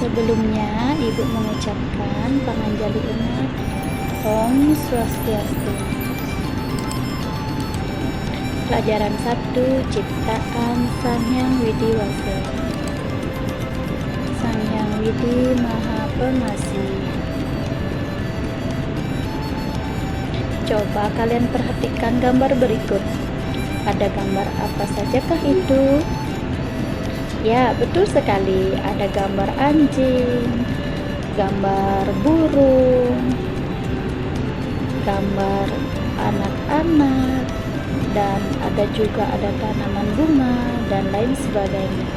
Sebelumnya, Ibu mengucapkan panganjali umat Om Swastiastu. Pelajaran 1, Ciptaan Sang Hyang Widi Wase. Sang Hyang Widi Maha Pengasih. Coba kalian perhatikan gambar berikut. Ada gambar apa sajakah itu? Ya, betul sekali. Ada gambar anjing, gambar burung, gambar anak-anak, dan ada juga tanaman bunga dan lain sebagainya.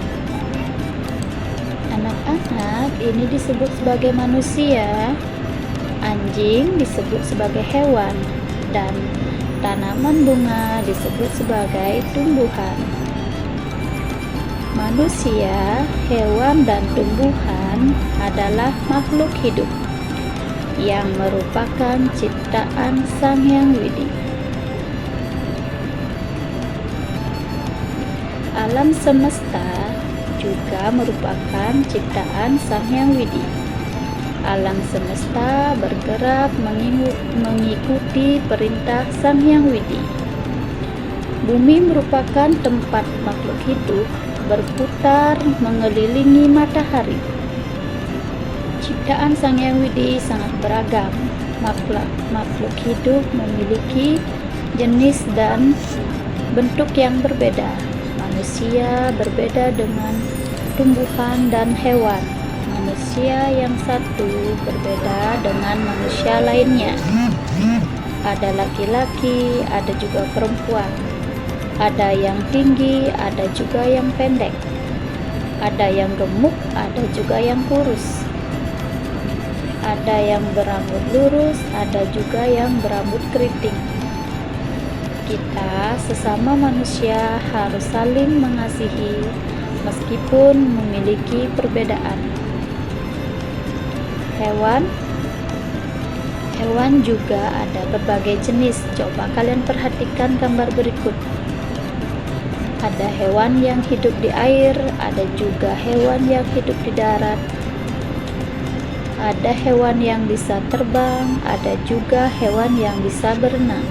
Anak-anak ini disebut sebagai manusia, anjing disebut sebagai hewan, dan tanaman bunga disebut sebagai tumbuhan. Manusia, hewan, dan tumbuhan adalah makhluk hidup yang merupakan ciptaan Sang Hyang Widi. Alam semesta juga merupakan ciptaan Sang Hyang Widi. Alam semesta bergerak mengikuti perintah Sang Hyang Widi. Bumi merupakan tempat makhluk hidup berputar mengelilingi matahari. Ciptaan Sang Hyang Widi sangat beragam. Makhluk hidup memiliki jenis dan bentuk yang berbeda. Manusia berbeda dengan tumbuhan dan hewan. Manusia yang satu berbeda dengan manusia lainnya. Ada laki-laki, ada juga perempuan. Ada yang tinggi, ada juga yang pendek. Ada yang gemuk, ada juga yang kurus. Ada yang berambut lurus, ada juga yang berambut keriting. Kita sesama manusia harus saling mengasihi meskipun memiliki perbedaan. Hewan juga ada berbagai jenis. Coba kalian perhatikan gambar berikut. Ada hewan yang hidup di air, ada juga hewan yang hidup di darat. Ada hewan yang bisa terbang, ada juga hewan yang bisa berenang.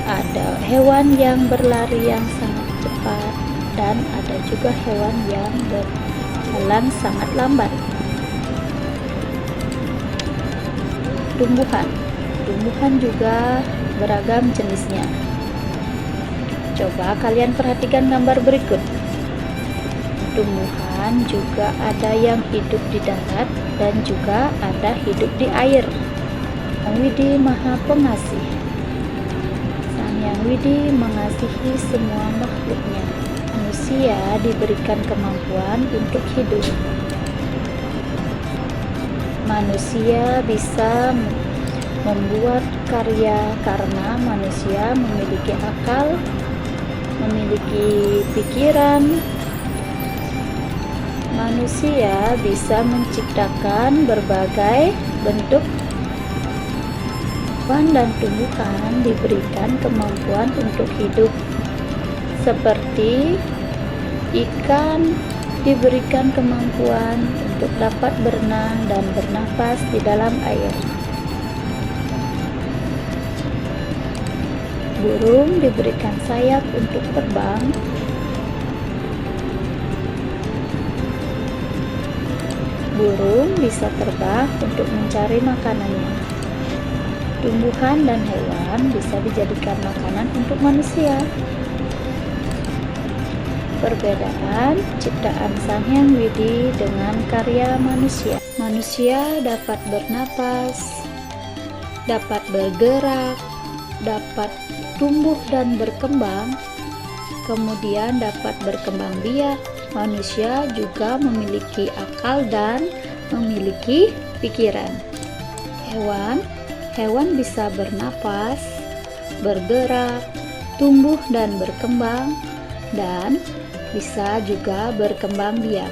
Ada hewan yang berlari yang sangat cepat, dan ada juga hewan yang berjalan sangat lambat. Tumbuhan juga beragam jenisnya. Coba kalian perhatikan gambar berikut. Tumbuhan juga ada yang hidup di darat dan juga ada hidup di air. Sang Widi Maha Pengasih. Sang Hyang Widi mengasihi semua makhluknya. Manusia diberikan kemampuan untuk hidup. Manusia bisa membuat karya karena manusia memiliki akal, memiliki pikiran. Manusia bisa menciptakan berbagai bentuk hewan dan tumbuhan diberikan kemampuan untuk hidup. Seperti ikan diberikan kemampuan untuk dapat berenang dan bernafas di dalam air. Burung diberikan sayap untuk terbang. Burung bisa terbang untuk mencari makanannya. Tumbuhan dan hewan bisa dijadikan makanan untuk manusia. Perbedaan ciptaan Sang Hyang Widi dengan karya manusia. Manusia dapat bernapas, dapat bergerak, dapat tumbuh dan berkembang, kemudian dapat berkembang biak. Manusia juga memiliki akal dan memiliki pikiran. Hewan bisa bernapas, bergerak, tumbuh dan berkembang, dan bisa juga berkembang biak.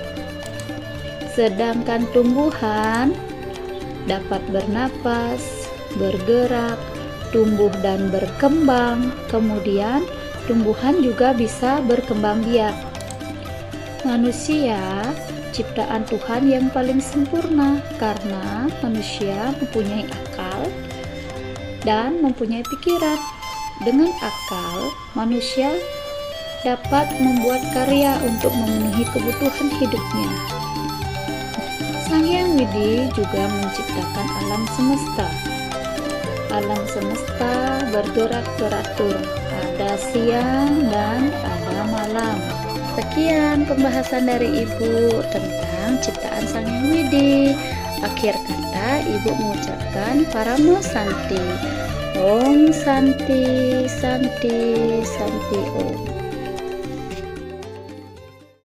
Sedangkan tumbuhan dapat bernapas, bergerak, tumbuh dan berkembang, kemudian tumbuhan juga bisa berkembang biak. Manusia ciptaan Tuhan yang paling sempurna karena manusia mempunyai akal dan mempunyai pikiran. Dengan akal, manusia dapat membuat karya untuk memenuhi kebutuhan hidupnya. Sang Hyang Widi juga menciptakan alam semesta. Alam semesta bergerak teratur, ada siang dan ada malam. Sekian pembahasan dari Ibu tentang ciptaan Sang Hyang Widi. Akhir kata, Ibu mengucapkan Paramo Santi. Om Santi, Santi, Santi Om.